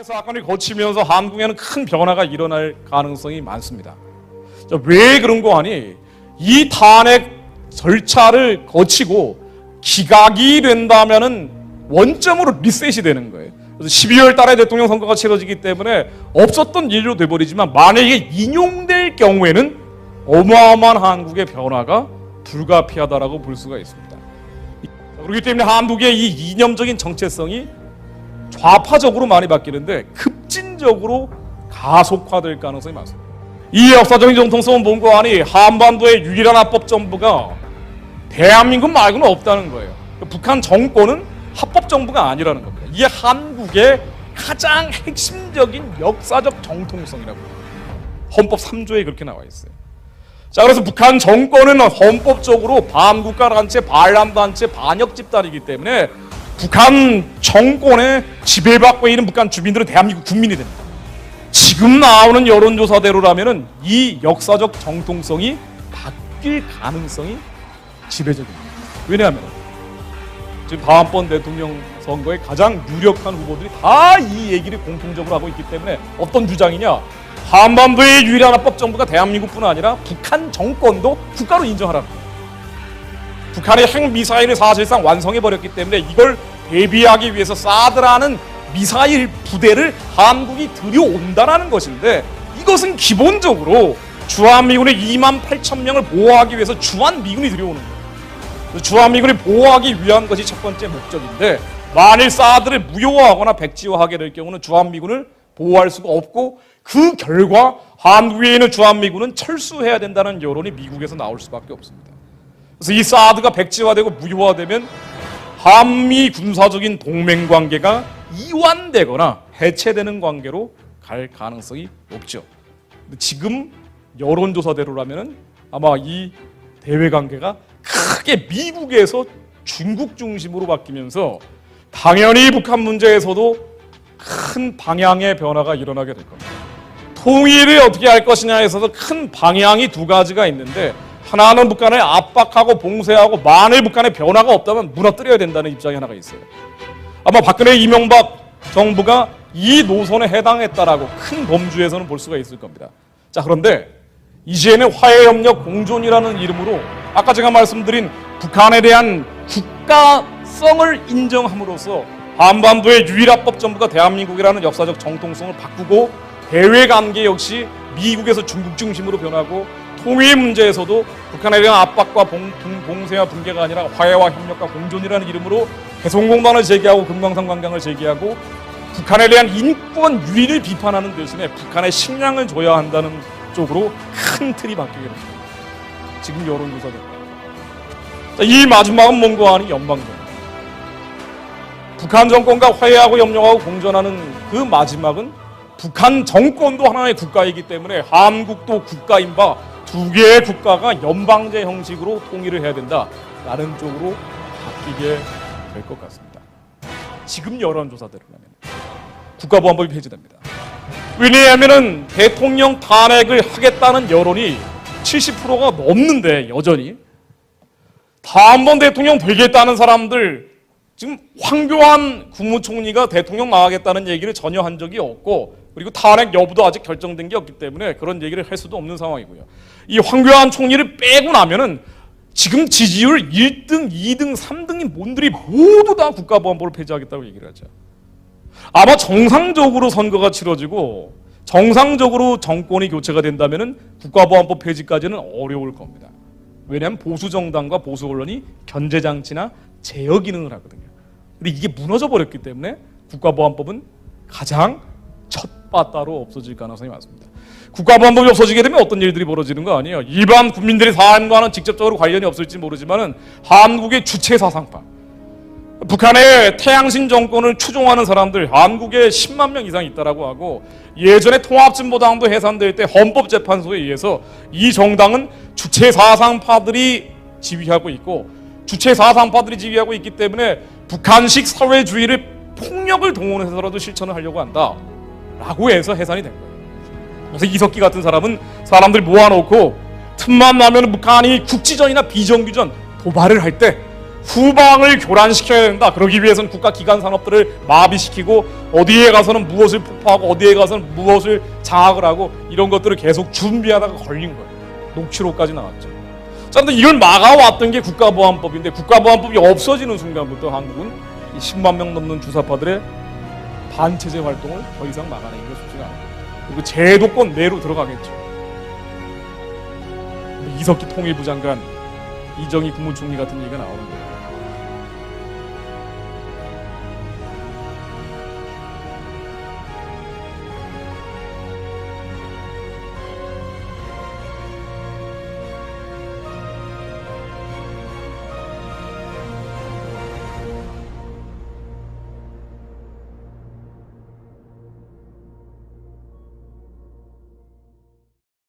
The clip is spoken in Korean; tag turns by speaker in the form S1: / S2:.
S1: 사건을 거치면서 한국에는 큰 변화가 일어날 가능성이 많습니다. 왜 그런 거 아니? 이 탄핵 절차를 거치고 기각이 된다면은 원점으로 리셋이 되는 거예요. 그래서 12월 달에 대통령 선거가 치러지기 때문에 없었던 일로 돼버리지만 만약에 인용될 경우에는 어마어마한 한국의 변화가 불가피하다라고 볼 수가 있습니다. 그렇기 때문에 한국의 이 이념적인 정체성이 좌파적으로 많이 바뀌는데 급진적으로 가속화될 가능성이 많습니다. 이 역사적인 정통성은 뭔가 아니 한반도의 유일한 합법 정부가 대한민국 말고는 없다는 거예요. 북한 정권은 합법 정부가 아니라는 겁니다. 이게 한국의 가장 핵심적인 역사적 정통성이라고 해요. 헌법 3조에 그렇게 나와 있어요. 자, 그래서 북한 정권은 헌법적으로 반국가 단체, 반란 단체, 반역 집단이기 때문에 북한 정권에 지배받고 있는 북한 주민들은 대한민국 국민이 됩니다. 지금 나오는 여론조사대로라면은 이 역사적 정통성이 바뀔 가능성이 지배적입니다. 왜냐하면 지금 다음번 대통령 선거에 가장 유력한 후보들이 다 이 얘기를 공통적으로 하고 있기 때문에 어떤 주장이냐? 한반도의 유일한 합법 정부가 대한민국뿐 아니라 북한 정권도 국가로 인정하라는 거예요. 북한의 핵미사일을 사실상 완성해버렸기 때문에 이걸 대비하기 위해서 사드라는 미사일 부대를 한국이 들여온다는 것인데 이것은 기본적으로 주한미군의 28,000명을 보호하기 위해서 주한미군이 들여오는 거예요. 주한미군을 보호하기 위한 것이 첫 번째 목적인데 만일 사드를 무효화하거나 백지화하게 될 경우는 주한미군을 보호할 수가 없고 그 결과 한국에 있는 주한미군은 철수해야 된다는 여론이 미국에서 나올 수밖에 없습니다. 그래서 이 사드가 백지화되고 무효화되면 한미 군사적인 동맹 관계가 이완되거나 해체되는 관계로 갈 가능성이 높죠. 근데 지금 여론조사대로라면 아마 이 대외 관계가 크게 미국에서 중국 중심으로 바뀌면서 당연히 북한 문제에서도 큰 방향의 변화가 일어나게 될 겁니다. 통일을 어떻게 할 것이냐에서도 큰 방향이 두 가지가 있는데 하나는 북한을 압박하고 봉쇄하고 만일 북한에 변화가 없다면 무너뜨려야 된다는 입장이 하나가 있어요. 아마 박근혜 이명박 정부가 이 노선에 해당했다라고 큰 범주에서는 볼 수가 있을 겁니다. 자, 그런데 이제는 화해협력 공존이라는 이름으로 아까 제가 말씀드린 북한에 대한 국가성을 인정함으로써 한반도의 유일합법 정부가 대한민국이라는 역사적 정통성을 바꾸고 대외관계 역시 미국에서 중국 중심으로 변하고 통일 문제에서도 북한에 대한 압박과 봉쇄와 붕괴가 아니라 화해와 협력과 공존이라는 이름으로 개성공단을 제기하고 금강산 관광을 제기하고 북한에 대한 인권 유린을 비판하는 대신에 북한의 식량을 줘야 한다는 쪽으로 큰 틀이 바뀌게 됩니다. 지금 여론조사입니다. 이 마지막은 뭔가 아닌 연방정. 북한 정권과 화해하고 협력하고 공존하는 그 마지막은 북한 정권도 하나의 국가이기 때문에 한국도 국가인 바 두 개의 국가가 연방제 형식으로 통일을 해야 된다라는 쪽으로 바뀌게 될 것 같습니다. 지금 여론조사대로라면 국가보안법이 폐지됩니다. 왜냐하면 대통령 탄핵을 하겠다는 여론이 70%가 넘는데 여전히 다음번 대통령 되겠다는 사람들 지금 황교안 국무총리가 대통령 나가겠다는 얘기를 전혀 한 적이 없고 그리고 탄핵 여부도 아직 결정된 게 없기 때문에 그런 얘기를 할 수도 없는 상황이고요. 이 황교안 총리를 빼고 나면은 지금 지지율 1등, 2등, 3등인 분들이 모두 다 국가보안법을 폐지하겠다고 얘기를 하죠. 아마 정상적으로 선거가 치러지고 정상적으로 정권이 교체가 된다면은 국가보안법 폐지까지는 어려울 겁니다. 왜냐하면 보수 정당과 보수 언론이 견제 장치나 제어 기능을 하거든요. 근데 이게 무너져 버렸기 때문에 국가보안법은 가장 첫 바따로 없어질 가능성이 많습니다. 국가보안법이 없어지게 되면 어떤 일들이 벌어지는 거 아니에요. 일반 국민들의 삶과는 직접적으로 관련이 없을지 모르지만은 한국의 주체 사상파, 북한의 태양신 정권을 추종하는 사람들 한국에 10만 명 이상 있다라고 하고 예전에 통합진보당도 해산될 때 헌법재판소에 의해서 이 정당은 주체 사상파들이 지휘하고 있고 주체 사상파들이 지휘하고 있기 때문에 북한식 사회주의를 폭력을 동원해서라도 실천을 하려고 한다라고 해서 해산이 된 거예요. 그래서 이석기 같은 사람은 사람들 모아놓고 틈만 나면 북한이 국지전이나 비정규전 도발을 할 때 후방을 교란시켜야 된다. 그러기 위해서는 국가 기관 산업들을 마비시키고 어디에 가서는 무엇을 폭파하고 어디에 가서는 무엇을 장악을 하고 이런 것들을 계속 준비하다가 걸린 거예요. 녹취록까지 나왔죠. 자, 근데 이걸 막아왔던 게 국가보안법인데 국가보안법이 없어지는 순간부터 한국은 10만 명 넘는 주사파들의 반체제 활동을 더 이상 막아내기가 쉽지가 않아요. 그리고 제도권 내로 들어가겠죠. 이석기 통일부 장관, 이정희 국무총리 같은 얘기가 나오는 거예요.